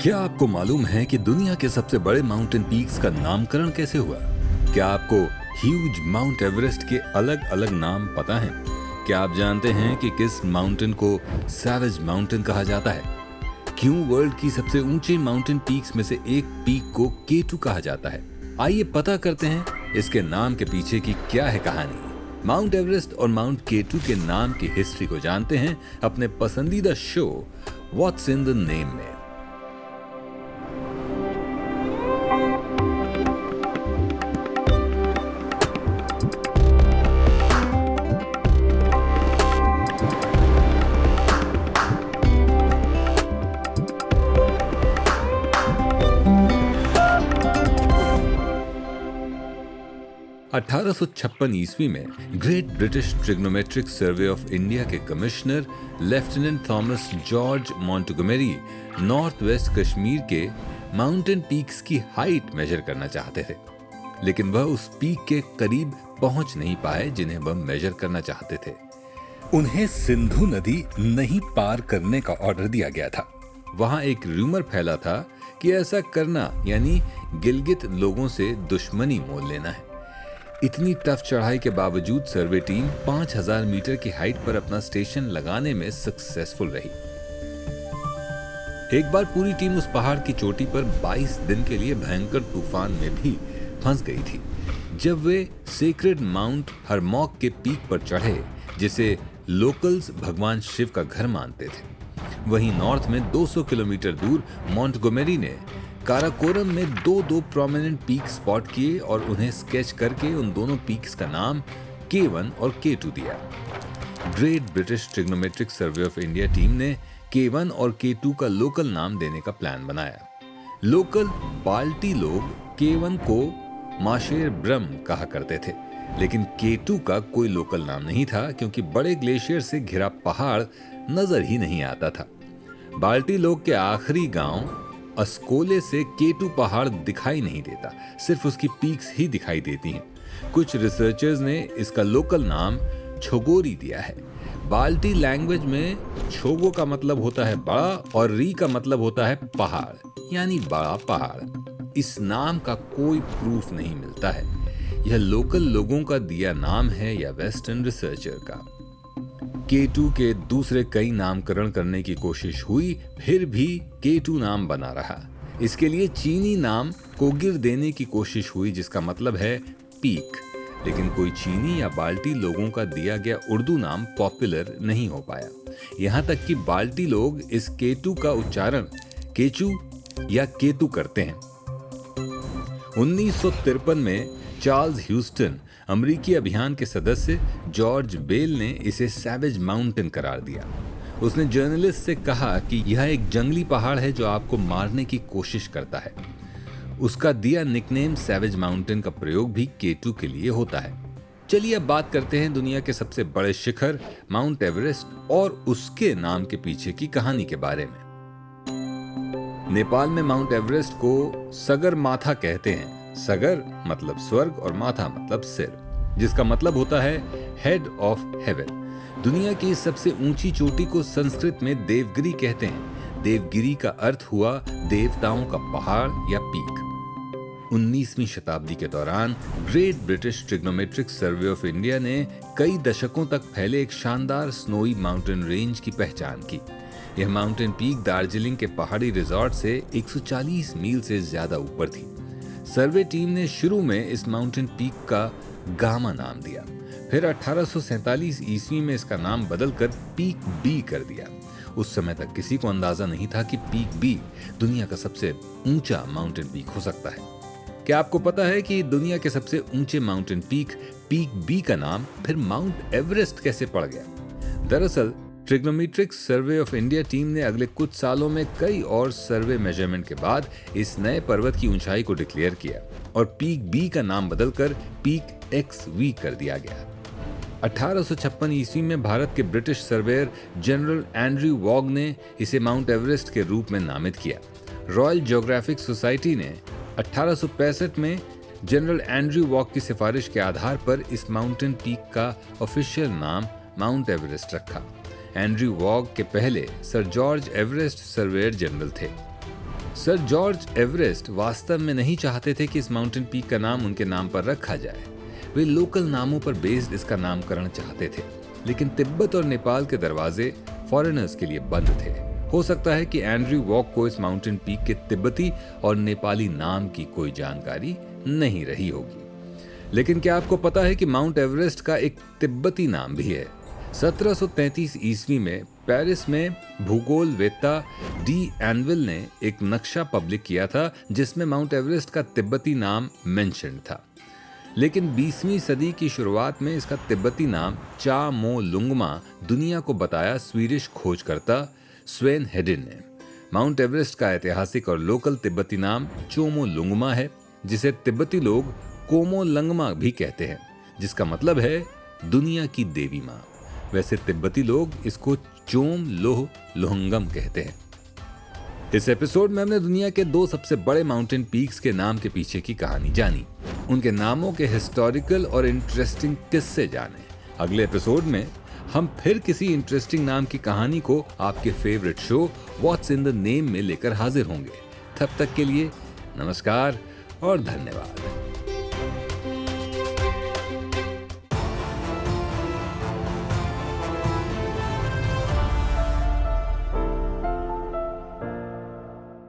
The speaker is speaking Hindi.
क्या आपको मालूम है कि दुनिया के सबसे बड़े माउंटेन पीक्स का नामकरण कैसे हुआ? क्या आपको ह्यूज माउंट एवरेस्ट के अलग अलग नाम पता हैं? क्या आप जानते हैं कि किस माउंटेन को सैवेज माउंटेन कहा जाता है? क्यों वर्ल्ड की सबसे ऊंचे माउंटेन पीक्स में से एक पीक को K2 कहा जाता है? आइए पता करते हैं इसके नाम के पीछे की क्या है कहानी। माउंट एवरेस्ट और माउंट K2 के नाम की हिस्ट्री को जानते हैं अपने पसंदीदा show what's in the name में। 1856 ईस्वी में great British trigonometric survey of India के commissioner lieutenant Thomas George Montgomery north west Kashmir के माउंटेन पीक्स की हाइट मेजर करना चाहते थे, लेकिन वह उस पीक के करीब पहुंच नहीं पाए जिन्हें वह मेजर करना चाहते थे। उन्हें सिंधु नदी नहीं पार करने का ऑर्डर दिया गया था। वहां एक रूमर फैला था कि ऐसा करना यानी गिलगित लोगों से दुश्मनी मोल लेना है। इतनी टफ चढ़ाई के बावजूद सर्वे टीम 5000 मीटर की हाइट पर अपना स्टेशन लगाने में सक्सेसफुल रही। एक बार पूरी टीम उस पहाड़ की चोटी पर 22 दिन के लिए भयंकर तूफान में भी फंस गई थी। जब वे सेक्रेड माउंट हरमॉक के पीक पर चढ़े, जिसे लोकल्स भगवान शिव का घर मानते थे, वहीं नॉर्थ में 200 किलोमीटर दूर मॉन्टगोमेरी ने काराकोरम में दो प्रोमिनेंट पीक स्पॉट किए और उन्हें स्केच करके उन दोनों पीक्स का नाम K1 और K2 दिया। Great British trigonometric survey of India team ने K1 और K2 का लोकल नाम देने का प्लान बनाया। लोकल बाल्टी लोग K1 को माशेर ब्रह्म कहा करते थे, लेकिन K2 का कोई लोकल नाम नहीं था क्योंकि बड़े ग्लेशियर से घिरा पहाड़ नजर ही नहीं आता था। बाल्टी लोग के आखिरी गांव अस्कोले से K2 पहाड़ दिखाई नहीं देता, सिर्फ उसकी पीक्स ही दिखाई देती हैं। कुछ रिसर्चर्स ने इसका लोकल नाम छोगोरी दिया है। बाल्टी लैंग्वेज में छोगो का मतलब होता है बड़ा और री का मतलब होता है पहाड़ यानी बड़ा पहाड़। इस नाम का कोई प्रूफ नहीं मिलता है, यह लोकल लोगों का दिया नाम है या वेस्टर्न रिसर्चर का। K2 के दूसरे कई नामकरण करने की कोशिश हुई, फिर भी K2 नाम बना रहा। इसके लिए चीनी नाम कोगिर देने की कोशिश हुई जिसका मतलब है पीक, लेकिन कोई चीनी या बाल्टी लोगों का दिया गया उर्दू नाम पॉपुलर नहीं हो पाया। यहाँ तक कि बाल्टी लोग इस K2 का उच्चारण केचू या केतु करते हैं। 1953 में चार्ल्स ह्यूस्टन अमेरिकी अभियान के सदस्य जॉर्ज बेल ने इसे सैवेज माउंटेन करार दिया। उसने जर्नलिस्ट से कहा कि यह एक जंगली पहाड़ है जो आपको मारने की कोशिश करता है। उसका दिया निकनेम सैवेज माउंटेन का प्रयोग भी K2 के लिए होता है। चलिए अब बात करते हैं दुनिया के सबसे बड़े शिखर माउंट एवरेस्ट और उसके नाम के पीछे की कहानी के बारे में। नेपाल में माउंट एवरेस्ट को सगरमाथा कहते हैं। सगर मतलब स्वर्ग और माथा मतलब सिर, जिसका मतलब होता है हेड ऑफ हेवन। दुनिया की सबसे ऊंची चोटी को संस्कृत में देवगिरी कहते हैं। देवगिरी का अर्थ हुआ देवताओं का पहाड़ या पीक। 19वीं शताब्दी के दौरान great British trigonometric survey of India ने कई दशकों तक फैले एक शानदार स्नोई माउंटेन रेंज की पहचान की। यह माउंटेन पीक दार्जिलिंग के पहाड़ी रिजॉर्ट से 140 मील से ज्यादा ऊपर थी। सर्वे टीम ने शुरू में इस माउंटेन पीक का गामा नाम दिया, फिर 1847 ईस्वी में इसका नाम बदलकर पीक बी कर दिया। उस समय तक किसी को अंदाजा नहीं था कि पीक बी दुनिया का सबसे ऊंचा माउंटेन पीक हो सकता है। क्या आपको पता है कि दुनिया के सबसे ऊंचे माउंटेन पीक बी का नाम फिर माउंट एवरेस्ट कैसे पड़ गया? दरअसल trigonometric survey of India team ने अगले कुछ सालों में कई और सर्वे मेजरमेंट के बाद इस नए पर्वत की ऊंचाई को डिक्लेयर किया और पीक बी का नाम बदलकर पीक XV कर दिया गया। 1856 ईस्वी में भारत के ब्रिटिश सर्वेयर जनरल एंड्रयू वॉग ने इसे माउंट एवरेस्ट के रूप में नामित किया। रॉयल ज्योग्राफिक सोसाइटी ने 1865 में जनरल एंड्रयू वॉग की सिफारिश के आधार पर इस माउंटेन पीक का ऑफिशियल नाम माउंट एवरेस्ट रखा। एंड्रयू वॉग के पहले sir George Everest surveyor general थे। सर जॉर्ज एवरेस्ट वास्तव में नहीं चाहते थे कि इस माउंटेन पीक का नाम उनके नाम पर रखा जाए। वे लोकल नामों पर बेस्ड इसका नामकरण चाहते थे, लेकिन तिब्बत और नेपाल के दरवाजे फॉरेनर्स के लिए बंद थे। हो सकता है कि एंड्रयू वॉक को इस माउंटेन पीक के तिब्बती और नेपाली नाम की कोई जानकारी नहीं रही होगी। लेकिन क्या आपको पता है कि माउंट एवरेस्ट का एक तिब्बती नाम भी है? 1733 ईस्वी में पेरिस में भूगोलवेत्ता डी एनविल ने एक नक्शा पब्लिक किया था जिसमें माउंट एवरेस्ट का तिब्बती नाम मेंशन्ड था। लेकिन 20वीं सदी की शुरुआत में इसका तिब्बती नाम चा मो लुंगमा दुनिया को बताया स्वीडिश खोजकर्ता स्वेन हेडिन ने। माउंट एवरेस्ट का ऐतिहासिक और लोकल तिब्बती नाम चोमो लुंगमा है, जिसे तिब्बती लोग कोमो लंगमा भी कहते हैं, जिसका मतलब है दुनिया की देवी माँ। वैसे तिब्बती लोग इसको चोम लोह लोहंगम कहते हैं। इस एपिसोड में हमने दुनिया के 2 सबसे बड़े माउंटेन पीक्स के नाम के पीछे की कहानी जानी, उनके नामों के हिस्टोरिकल और इंटरेस्टिंग किस्से जाने। अगले एपिसोड में हम फिर किसी इंटरेस्टिंग नाम की कहानी को आपके favourite show what's in the name में लेकर हाजिर होंगे। तब तक के लिए नमस्कार और धन्यवाद।